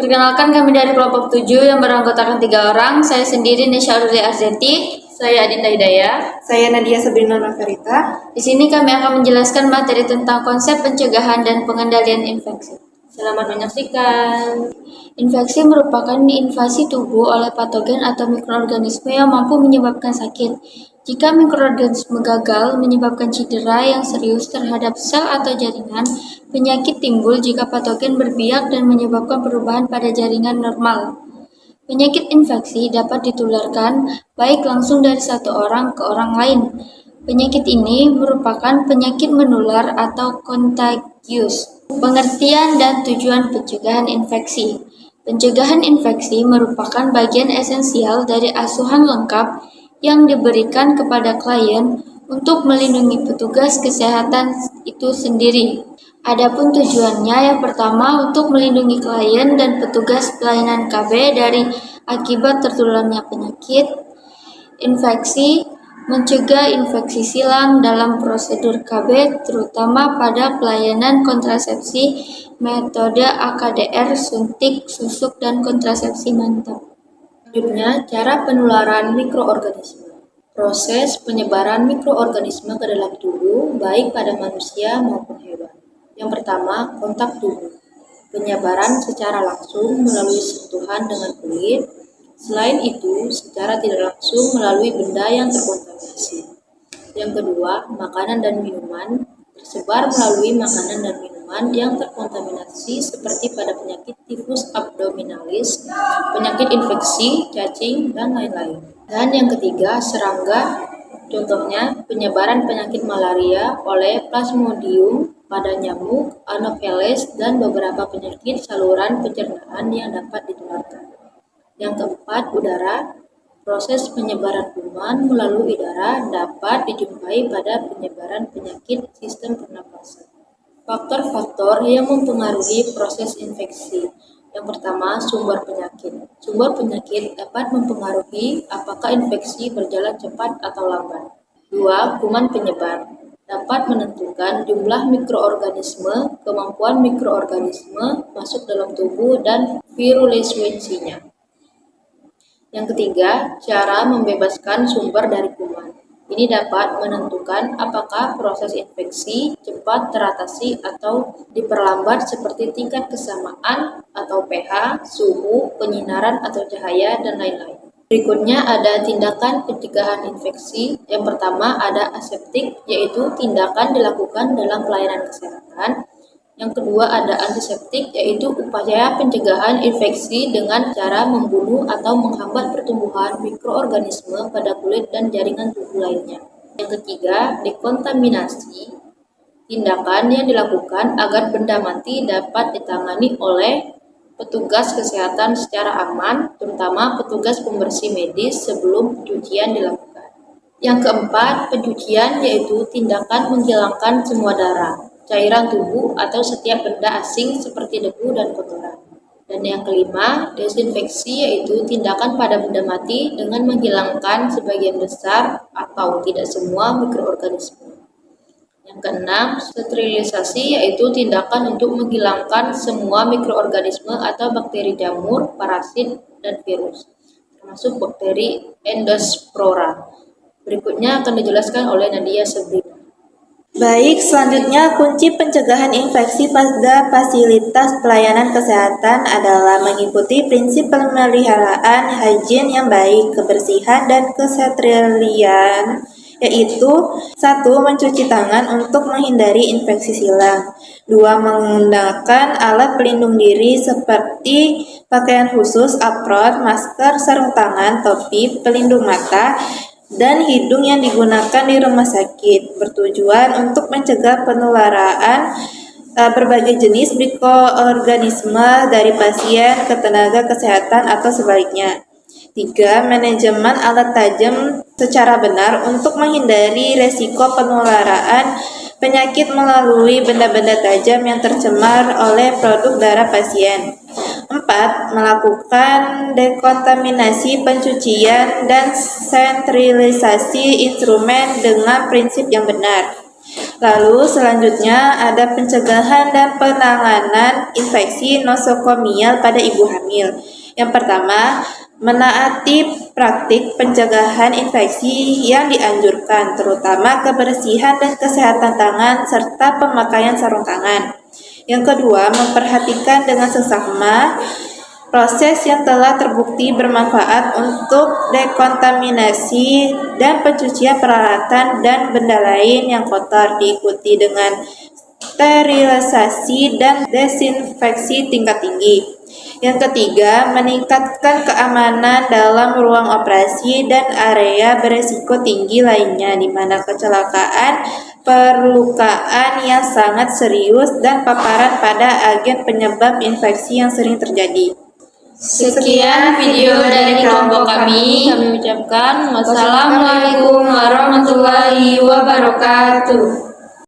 Perkenalkan, kami dari kelompok 7 yang beranggotakan 3 orang. Saya sendiri Nesya Aureli Arzeti. Saya Adinda Hidayah. Saya Nadia Sabrina Nafarita. Di sini kami akan menjelaskan materi tentang konsep pencegahan dan pengendalian infeksi. Selamat menyaksikan. Infeksi merupakan invasi tubuh oleh patogen atau mikroorganisme yang mampu menyebabkan sakit. Jika mikroorganisme gagal menyebabkan cedera yang serius terhadap sel atau jaringan, penyakit timbul jika patogen berbiak dan menyebabkan perubahan pada jaringan normal. Penyakit infeksi dapat ditularkan baik langsung dari satu orang ke orang lain. Penyakit ini merupakan penyakit menular atau kontagius. Pengertian dan tujuan pencegahan infeksi. Pencegahan infeksi merupakan bagian esensial dari asuhan lengkap yang diberikan kepada klien untuk melindungi petugas kesehatan itu sendiri. Adapun tujuannya, yang pertama untuk melindungi klien dan petugas pelayanan KB dari akibat tertularnya penyakit infeksi, mencegah infeksi silang dalam prosedur KB terutama pada pelayanan kontrasepsi, metode AKDR, suntik, susuk, dan kontrasepsi mantap. Selanjutnya, cara penularan mikroorganisme. Proses penyebaran mikroorganisme ke dalam tubuh baik pada manusia maupun hewan. Yang pertama, kontak tubuh. Penyebaran secara langsung melalui sentuhan dengan kulit. Selain itu, secara tidak langsung melalui benda yang terkontaminasi. Yang kedua, makanan dan minuman. Tersebar melalui makanan dan minuman yang terkontaminasi seperti pada penyakit tifus abdominalis, penyakit infeksi, cacing, dan lain-lain. Dan yang ketiga, serangga. Contohnya, penyebaran penyakit malaria oleh Plasmodium pada nyamuk, Anopheles, dan beberapa penyakit saluran pencernaan yang dapat ditularkan. Yang keempat, udara. Proses penyebaran kuman melalui udara dapat dijumpai pada penyebaran penyakit sistem pernapasan. Faktor-faktor yang mempengaruhi proses infeksi. Yang pertama, sumber penyakit. Sumber penyakit dapat mempengaruhi apakah infeksi berjalan cepat atau lambat. 2. Kuman penyebar dapat menentukan jumlah mikroorganisme, kemampuan mikroorganisme masuk dalam tubuh, dan virulensinya. Yang ketiga, cara membebaskan sumber dari kuman. Ini dapat menentukan apakah proses infeksi cepat teratasi atau diperlambat seperti tingkat kesamaan atau pH, suhu, penyinaran atau cahaya, dan lain-lain. Berikutnya ada tindakan pencegahan infeksi. Yang pertama ada aseptik, yaitu tindakan dilakukan dalam pelayanan kesehatan. Yang kedua ada antiseptik, yaitu upaya pencegahan infeksi dengan cara membunuh atau menghambat pertumbuhan mikroorganisme pada kulit dan jaringan tubuh lainnya. Yang ketiga, dekontaminasi, tindakan yang dilakukan agar benda mati dapat ditangani oleh petugas kesehatan secara aman, terutama petugas pembersih medis sebelum pencucian dilakukan. Yang keempat, pencucian, yaitu tindakan menghilangkan semua darah, cairan tubuh, atau setiap benda asing seperti debu dan kotoran. Dan yang kelima, desinfeksi, yaitu tindakan pada benda mati dengan menghilangkan sebagian besar atau tidak semua mikroorganisme. Yang keenam, sterilisasi, yaitu tindakan untuk menghilangkan semua mikroorganisme atau bakteri jamur, parasit, dan virus, termasuk bakteri Endospora. Berikutnya akan dijelaskan oleh Nadia Sabrina. Baik, selanjutnya kunci pencegahan infeksi pada fasilitas pelayanan kesehatan adalah mengikuti prinsip pemeliharaan higien yang baik, kebersihan, dan kesetralian, yaitu 1. Mencuci tangan untuk menghindari infeksi silang. 2. Menggunakan alat pelindung diri seperti pakaian khusus, apron, masker, sarung tangan, topi, pelindung mata, dan hidung yang digunakan di rumah sakit, bertujuan untuk mencegah penularan berbagai jenis mikroorganisme dari pasien ke tenaga kesehatan atau sebaliknya. 3. Manajemen alat tajam secara benar untuk menghindari resiko penularan penyakit melalui benda-benda tajam yang tercemar oleh produk darah pasien. 4. Melakukan dekontaminasi, pencucian, dan sterilisasi instrumen dengan prinsip yang benar. Lalu selanjutnya ada pencegahan dan penanganan infeksi nosokomial pada ibu hamil. Yang pertama, menaati praktik pencegahan infeksi yang dianjurkan, terutama kebersihan dan kesehatan tangan serta pemakaian sarung tangan. Yang kedua, memperhatikan dengan seksama proses yang telah terbukti bermanfaat untuk dekontaminasi dan pencucian peralatan dan benda lain yang kotor, diikuti dengan sterilisasi dan desinfeksi tingkat tinggi. Yang ketiga, meningkatkan keamanan dalam ruang operasi dan area beresiko tinggi lainnya, di mana kecelakaan, perlukaan yang sangat serius, dan paparan pada agen penyebab infeksi yang sering terjadi. Sekian video dari kelompok kami. Kami ucapkan wassalamualaikum warahmatullahi wabarakatuh.